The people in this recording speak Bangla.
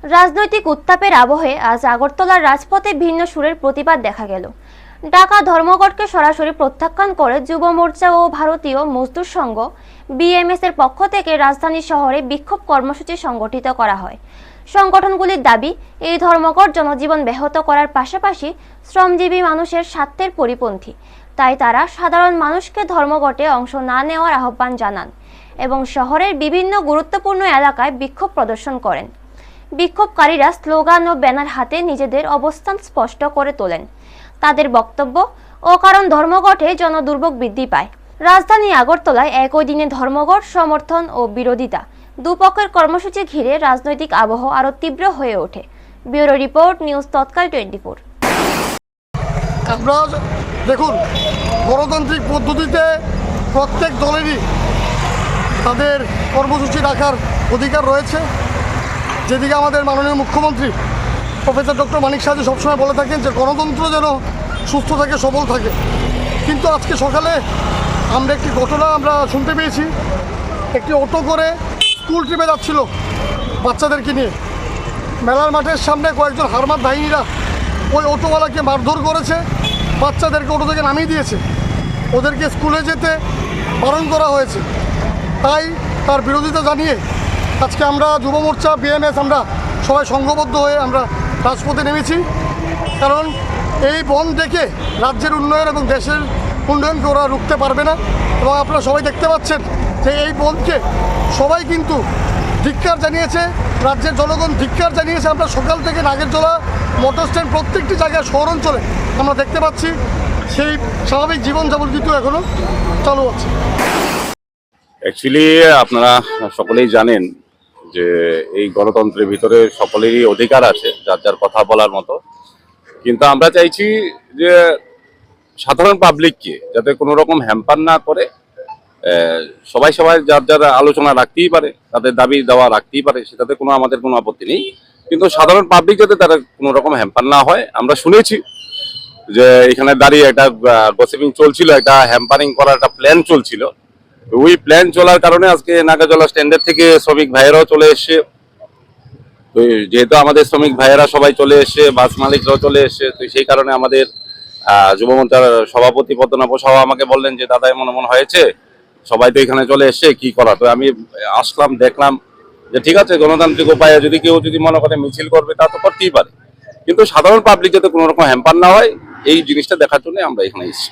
রাজনৈতিক উত্তাপের আবহে আজ আগরতলার রাজপথে ভিন্ন সুরের প্রতিবাদ দেখা গেল। ঢাকা ধর্মঘটকে সরাসরি প্রত্যাখ্যান করে যুব মোর্চা ও ভারতীয় মজদুর সংঘ বিএমএস এর পক্ষ থেকে রাজধানী শহরে বিক্ষোভ কর্মসূচি সংগঠিত করা হয়। সংগঠনগুলির দাবি, এই ধর্মঘট জনজীবন ব্যাহত করার পাশাপাশি শ্রমজীবী মানুষের স্বার্থের পরিপন্থী। তাই তারা সাধারণ মানুষকে ধর্মঘটে অংশ না নেওয়ার আহ্বান জানান এবং শহরের বিভিন্ন গুরুত্বপূর্ণ এলাকায় বিক্ষোভ প্রদর্শন করেন। বিক্ষোভকারীরা স্লোগান ও ব্যানার হাতে নিজেদের অবস্থান স্পষ্ট করে তোলেন। তাদের বক্তব্য, অকারণ ধর্মঘটে জনদুর্ভোগ বৃদ্ধি পায়। রাজধানী আগরতলায় একই দিনে ধর্মঘট সমর্থন ও বিরোধিতা দুপক্ষের কর্মসূচি ঘিরে রাজনৈতিক আবহ আরও তীব্র হয়ে ওঠে। ব্যুরো রিপোর্ট, নিউজ তৎকাল 24। আপনারা দেখুন, গণতান্ত্রিক পদ্ধতিতে প্রত্যেক দলেরই তাদের কর্মসূচি রাখার অধিকার রয়েছে। যেদিকে আমাদের মাননীয় মুখ্যমন্ত্রী প্রফেসর ডক্টর মানিক সাহাজি সবসময় বলে থাকেন যে গণতন্ত্র যেন সুস্থ থাকে, সবল থাকে। কিন্তু আজকে সকালে আমরা একটি ঘটনা শুনতে পেয়েছি। একটি অটো করে স্কুল ট্রিপে যাচ্ছিল বাচ্চাদেরকে নিয়ে। মেলার মাঠের সামনে কয়েকজন হারমাত বাহিনীরা ওই অটোওয়ালাকে মারধর করেছে, বাচ্চাদেরকে অটো থেকে নামিয়ে দিয়েছে, ওদেরকে স্কুলে যেতে বারণ করা হয়েছে। তাই তার বিরোধিতা জানিয়ে আজকে আমরা যুব মোর্চা বিএমএস আমরা সবাই সংঘবদ্ধ হয়ে আমরা রাজপথে নেমেছি। কারণ এই বন্ধ দেখে রাজ্যের উন্নয়ন এবং দেশের উন্নয়নকে ওরা রুখতে পারবে না। এবং আপনারা সবাই দেখতে পাচ্ছেন যে এই বন্ধকে সবাই কিন্তু ধিক্কার জানিয়েছে, রাজ্যের জনগণ ধিক্কার জানিয়েছে। আমরা সকাল থেকে নাগেরজোলা, মোটর স্ট্যান্ড প্রত্যেকটি জায়গায় শহর অঞ্চলে আমরা দেখতে পাচ্ছি সেই স্বাভাবিক জীবনযাপন কিন্তু এখনও চালু আছে। অ্যাকচুয়ালি আপনারা সকলেই জানেন যে এই গণতন্ত্রের ভিতরে সকলেরই অধিকার আছে যার যার কথা বলার মতো। কিন্তু আমরা চাইছি যে সাধারণ পাবলিককে যাতে কোনো রকম হ্যাম্পার না করে, সবাই যার যার আলোচনা রাখতেই পারে, তাদের দাবি দেওয়া রাখতেই পারে, সেটাতে আমাদের কোনো আপত্তি নেই। কিন্তু সাধারণ পাবলিক যাতে তারা কোনো রকম হ্যাম্পার না হয়। আমরা শুনেছি যে এখানে দাঁড়িয়ে একটা গসিপিং চলছিল, একটা হ্যাম্পারিং করার একটা প্ল্যান চলছিল। ওই প্ল্যান চলার কারণে আজকে নাগেরজোলা স্ট্যান্ডের থেকে শ্রমিক ভাইয়েরাও চলে এসছে। তো যেহেতু আমাদের শ্রমিক ভাইয়েরা সবাই চলে এসছে, বাস মালিকরাও চলে এসছে, তো সেই কারণে আমাদের যুব মোর্চার সভাপতি পদ্মনাভ সাহা আমাকে বললেন যে দাদা এমন হয়েছে, সবাই তো এখানে চলে এসছে, কি করা। তো আমি আসলাম, দেখলাম যে ঠিক আছে, গণতান্ত্রিক উপায়ে যদি কেউ মনে করে মিছিল করবে তা তো করতেই পারে, কিন্তু সাধারণ পাবলিক যাতে কোনো রকম হ্যাম্পার না হয় এই জিনিসটা দেখার জন্য আমরা এখানে এসেছি।